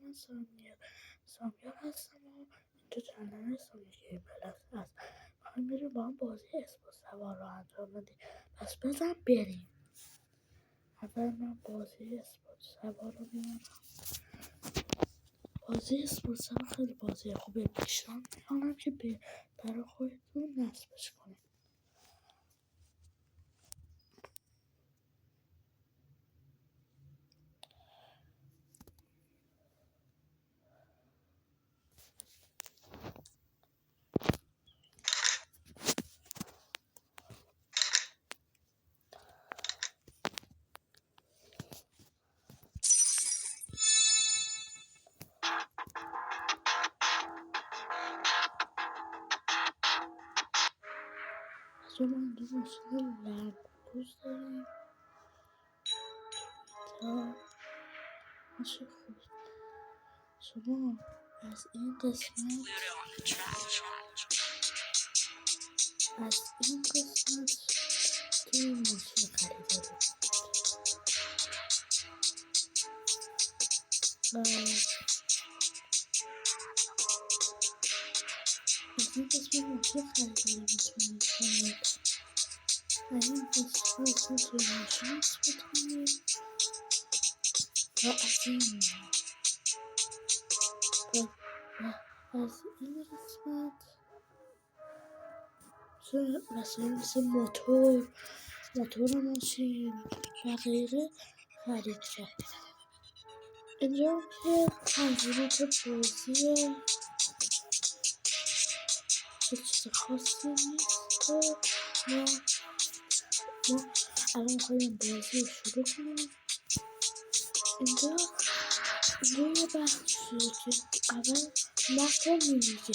من سامیار هستم و اینجا چنل سامی گیم پلس هست. میخوایم بریم با هم بازی اسپورت سوار رو انجام بدیم. پس بزن بریم. اول من بازی اسپورت سوار رو میارم. بازی اسپورت سوار خیلی بازی خوبه. پیشنهاد میکنم که برای خودتون نصبش کنید. از ما اینجا ماشین لندکروز داریم تا ماشین خوب. شما از این قسمت توی ماشین خریداری و از این قسمت ماشین خریداری میتونید کنید. از این قسمت توی ماشین اثبات کنید و از این قسمت وسایل مثل موتور ماشین و غیره خرید کرد. اینجا که تنظیمات بازیه که چیز خاصی نیست و ما الان میخوایم بازی رو شروع کنیم. اینجا یه بخشیه که اول مپ میگه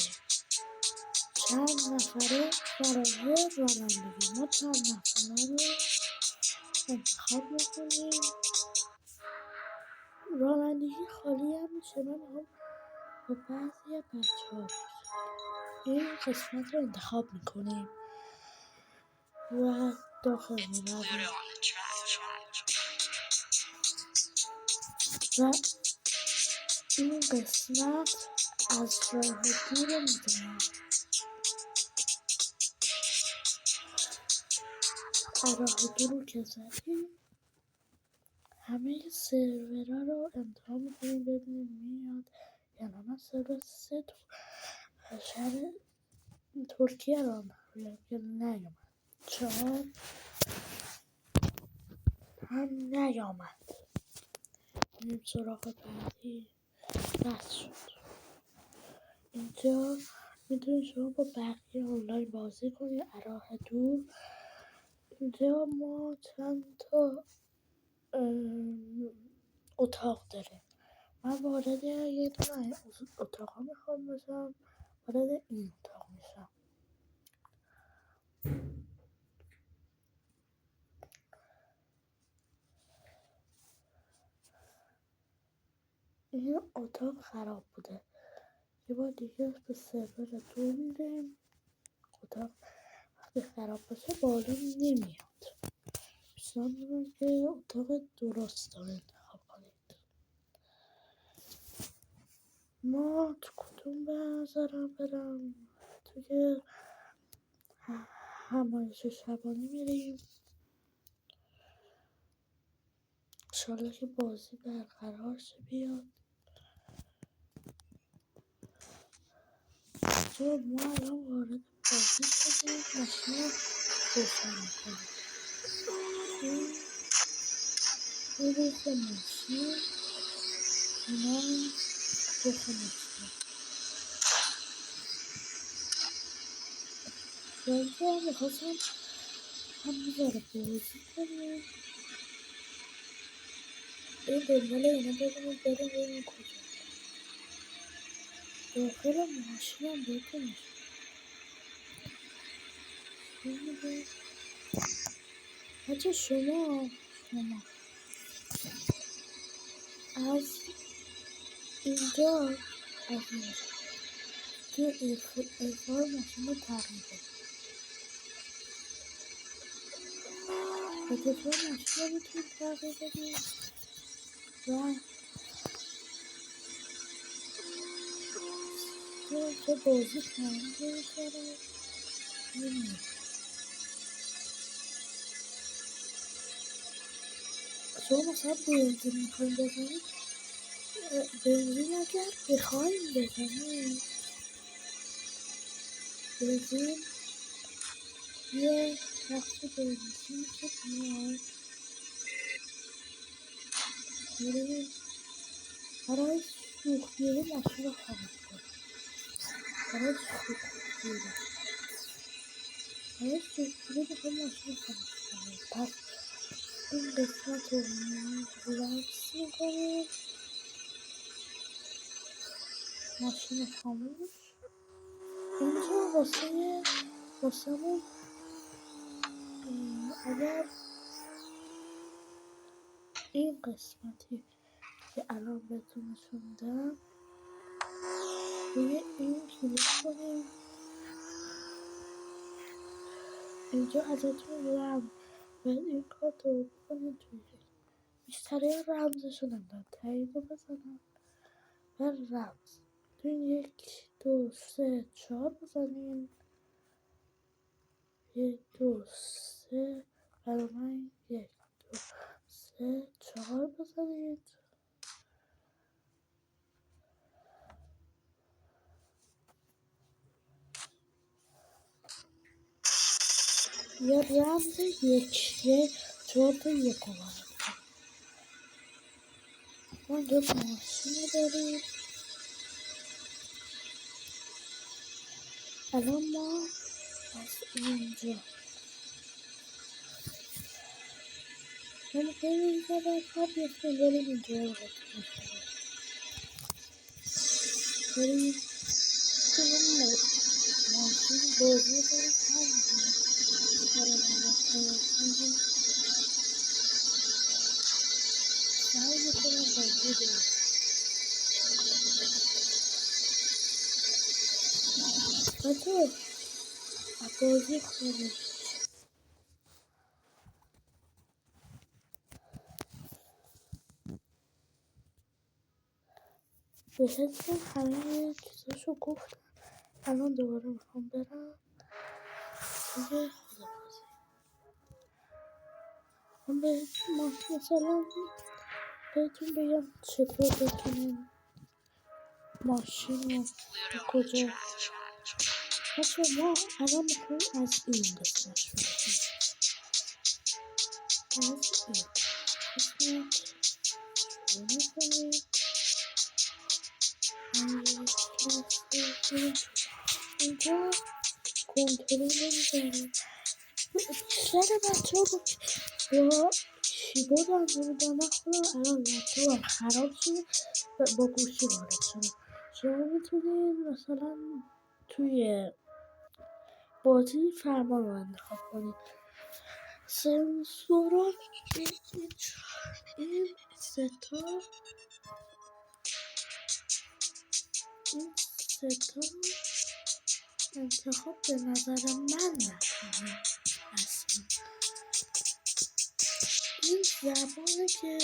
چند نفره برای رانندگی. ما چند نفره رو انتخاب میکنیم. رانندگی خالی هم میشه. من میخوام با بعضی بچه ها این قسمت رو انتخاب میکنیم و داخل میرویم و این قسمت از راه دور میزنم. راه دور که زدیم همه سرورها رو امتحان میکنیم ببینیم میاد یا نه. من سرور 3 شهر ترکیه رو که نیومد، 4 هم نیامد. بریم سراغ بعدی. بس شد. اینجا میتونید شما با بقیه آنلاین بازی کنید. راه دور اینجا ما چند تا اتاق داریم. من وارد یه دونه اتاق میخوام بشم. وارد این اتاق میشم. این اتاق خراب بوده. یه بار دیگه به سرور دور میریم. اتاق وقتی خراب باشه بالا نمیاد. پیشنهاد میکنم که اتاق درست رو انتخاب کنید. ما تو کدوم به نظرم برم؟ توی همایش شبانه میریم. انشالله که بازی برقرار شه بیاد. چرا ما الان وارد بازی شدیم. ماشین رو روشن میکنیم. این روز ماشین اینا روز ماشین بازی هم میخواستم هم میذاره بازی کنیم. این دنبال اینا بریم کجا. داخل ماشین هم بکنیم. حتی شما از اینجا که ایفار ماشین رو تغییر بدید. ایفار ماشین رو میتونید تغییر بدید و چه بازی تمام بکنم نمی‌دونم. شما مثلا بنزین میخوایم بزنیم بنزین اگر بخوایم بزنیم بنزین یه بخش بنزین که میاد میریم برای سوختگیری ماشین رو خاموش کنیم برای سوختگیری میخوایم ماشین رو خاموش کنیم پس این قسمت رو لمس میکنیم ماشین خاموش اینجا واسمون اگر این قسمتی که الان بهتون نشوندم روی این کلیک کنیم اینجا ازتون باید این کارت رو بکنیم توی بیشتره رمزشو نمیدن تایید رو بزنم و رمز توی 1 2 3 4 بزنیم 1 2 3 برای من 1 2 3 4 بزنید یا رمز 4 تا 1 رو وارد ما دو ماشین رو داریم الان ما از اینجا بریم اینجا باید بیفتیم بریم اینجا رو بریم تو اون ماشین بازی بریم سعی میکنم بازی بریم بچه بازی کنیم بهتون همه چیزاشو گفتم الان دوباره میخوام برم دیگه خدافظی من مثلا بهتون بگم چطور بتونیم ماشین رو کجا بچه ما الان میخوایم از این قسمت شروع کنیم از این قسمت شروع میکنیم اینجا کنترل نمیدارم بیشتر بچه ها با کیبورد انجام میدن من خودم الان لپتاپم خراب شده با گوشی وارد شدم شما میتونید مثلا توی بازی فرمان رو انتخاب کنید سنسورات این ستا انتخاب به نظر من نکنید اصلا این زبانه که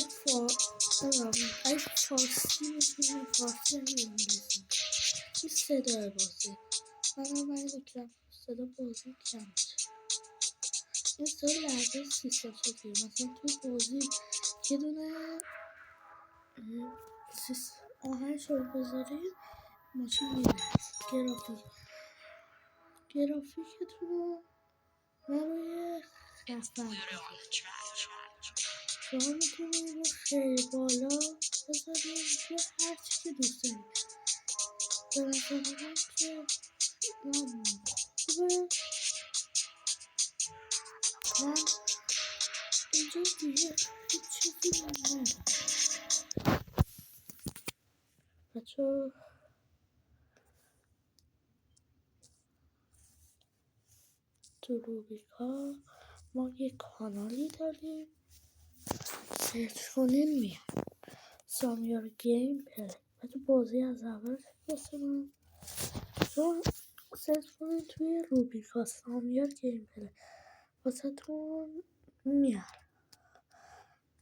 اگه فارسی میتونی فارسی اگه انگلیسی این صدای بازی من میگم صدا بازی کم این صدا لحظه سیستم شکلی مثلا توی بازی یه دونه آهنگ رو بذارید ماشین میره گرافیکتون رو من روی خفن شما میتونید رو خیلی بالا بذارید که هر چی که دوست دارید به نظر من که خوبه من اینجا دیگه هیچ چیزی ندارم بچه تو روبیکا ما یه کانالی داریم سرچ کنین میاد سامیار گیم پلی و تو بازی از اول واسه من چون سرچ کنین توی روبیکا سامیار گیم پلی واسه تون میاد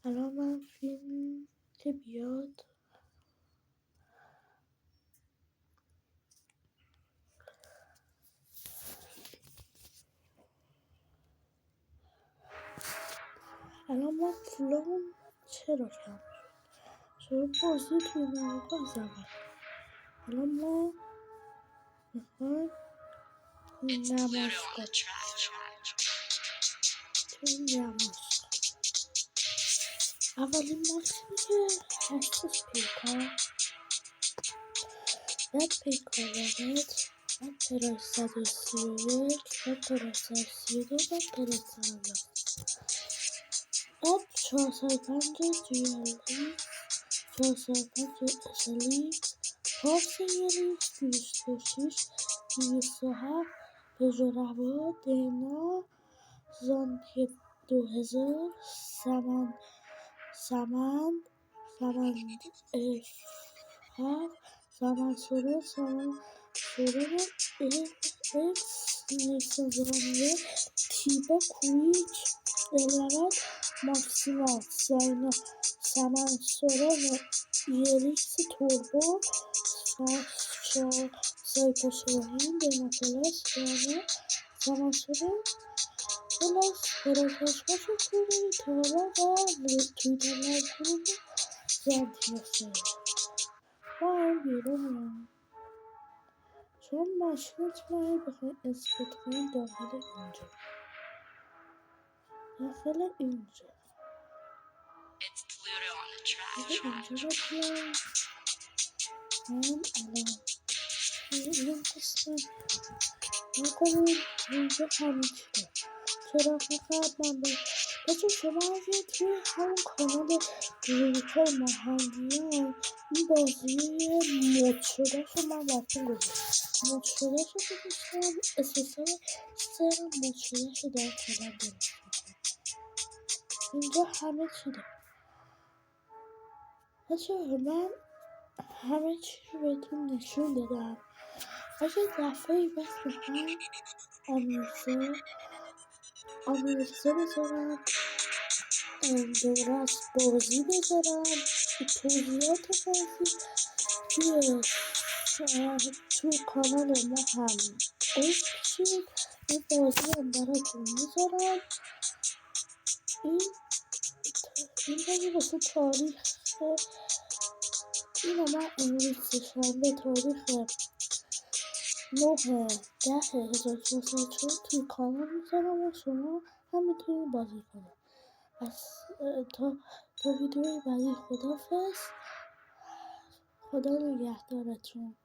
الان من فیلم که بیاد الان ما پولمون چرا کم شد؟ چرا بازی توی نماغا از اول؟ الان ما میخوایم نمایشگاه توی نمایشگاه اولین ماشینی که هستش پیکار بعد پیکار وارد بعد پراید 131 بعد پراید 132 بعد پراید 111 بعد 405 GLX 405 SLX پارس یلیکس 206 207 پژو روا دینا زانتی 2000 سمند اف 7 سمند اکس نیکسون زرانیه تیبا کویک الورد ماکسیما ساینا سمند سوران یلیکس توربو سایپا شاهین دینا پلاس رانه سمند سوران پلاس پراتشکاش کوری تارا و تویترلای گروه زانتینا ساینا ما هم بیرونیم چون ماشینتون رو بخواین اثبات کنین داخل اینجا اینجا رو بیاین من الان توی این قسمت نکنین اینجا همه چی رو چرا فقط من بچه شما اگه توی همون کانال دیجیتال مهندیان این بازی مد شده شو من براتون گذاشتم مد شده شو گذاشتم SSR سرم مد شده شو در کانال درست میکنم اینجا همه چی داره بچه من همه چی رو بهتون نشون دادم اگه دفعه بس میخواین آمیرزا بذارم دوره از بازی بذارم توضیحات بازی توی کانال ما هم بشید این بازی هم براتون میذارم این بازی واسه تاریخ اینو من امروز سه‌شنبه تاریخ 9/10/1404 توی کانال میذارم و شما هم میتونید بازی کنید پس تا ویدیوی بعدی خداحافظ خدا نگهدارتون